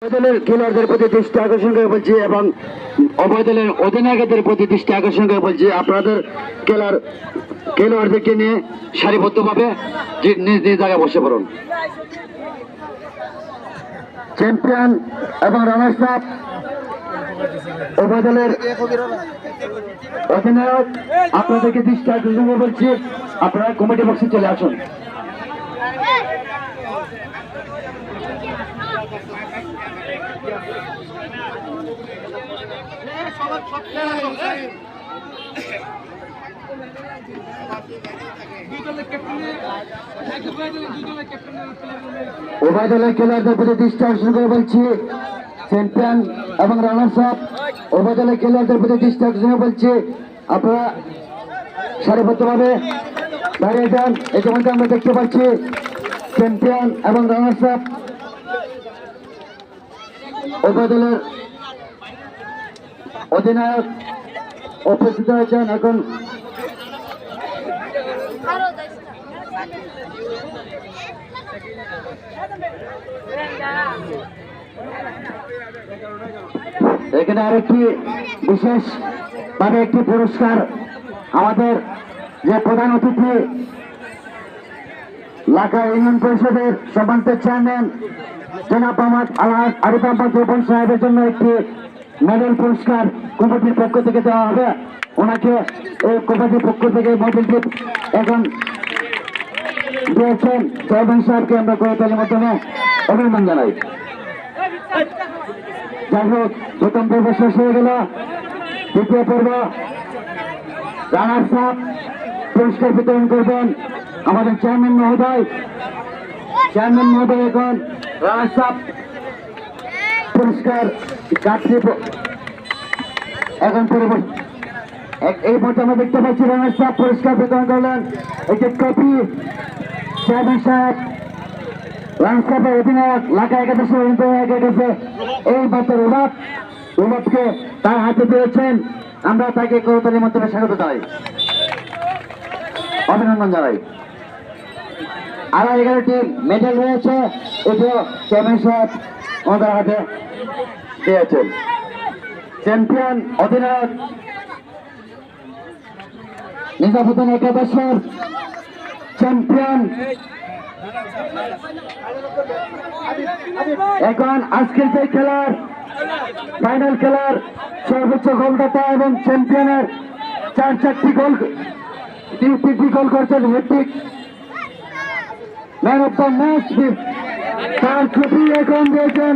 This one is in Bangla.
দলের খেলোয়াড়দের প্রতি দৃষ্টি আকর্ষণ করে বলছি এবং উভয় দলের অধিনায়কদের প্রতি দৃষ্টি আকর্ষণ করে বলছি, আপনাদের খেলোয়াড়দেরকে নিয়ে সারিবদ্ধভাবে নিজ নিজ জায়গায় বসে পড়ুন। চ্যাম্পিয়ন এবং রানার্স আপ উভয় দলের অধিনায়ক আপনাদেরকে দৃষ্টি আকর্ষণ করে বলছি, আপনারা কমিটি বক্সে চলে আসুন। উভয় দলের খেলোয়াড়দের প্রতি দৃষ্টি আকর্ষণ করে বলছি, চ্যাম্পিয়ন এবং রানার্স আপ উভয় দলের খেলোয়াড়দের প্রতি দৃষ্টি আকর্ষণ করে বলছি, আপনারা সারিবদ্ধভাবে দাঁড়িয়ে যান। ইতিমধ্যে আমরা দেখতে পাচ্ছি চ্যাম্পিয়ন এবং রানার্স আপ উভয় দলের অধিনায়ক উপস্থিত হয়েছেন। এখন এখানে আরেকটি বিশেষ ভাবে একটি পুরস্কার আমাদের যে প্রধান অতিথি লাখা ইউনিয়ন পরিষদের সম্মানিত চেয়ারম্যান জনাব মোহাম্মদ আরিফ আহমদ রিপন সাহেবের জন্য একটি মেডেল পুরস্কার কমিটির পক্ষ থেকে দেওয়া হবে। ওনাকে এই কমিটির পক্ষ থেকে মেডেলটি এখন দিয়েছেন চেয়ারম্যান সাহেবকে আমরা করতালির মাধ্যমে অভিনন্দন জানাই। যাই হোক, প্রথম পর্ব শেষ হয়ে গেল। দ্বিতীয় পর্ব রানার্স আপ পুরস্কার বিতরণ করবেন আমাদের চেয়ারম্যান মহোদয়। চেয়ারম্যান মহোদয় এখন রানার্স আপ পুরস্কার কাটতে এখন এই পর্যায়ে আমরা দেখতে পাচ্ছি রানার্স আপ পুরস্কার বিতরণ করলেন। একটি ট্রফি চেয়ারম্যান সাহেব রানার্স আপের অধিনায়ক লাখা একাদশের অধিনায়কের কাছে এই বাচ্চার উবাবকে তার হাতে দিয়েছেন। আমরা তাকে করতালির মাধ্যমে স্বাগত জানাই, অভিনন্দন জানাই। আরো 11টি মেডেল রয়েছে, এটিও চেয়ারম্যান সাহেব আমাদের হাতে দিয়েছেন। চ্যাম্পিয়ন অধিনায়ক নিজামুদ্দিন একাদশের চ্যাম্পিয়ন। এখন আজকের যে খেলার ফাইনাল খেলার সর্বোচ্চ গোলদাতা এবং চ্যাম্পিয়নের 4টি গোল 3টি গোল করছেন hat trick man of the match, তার ট্রফি এখন দিয়েছেন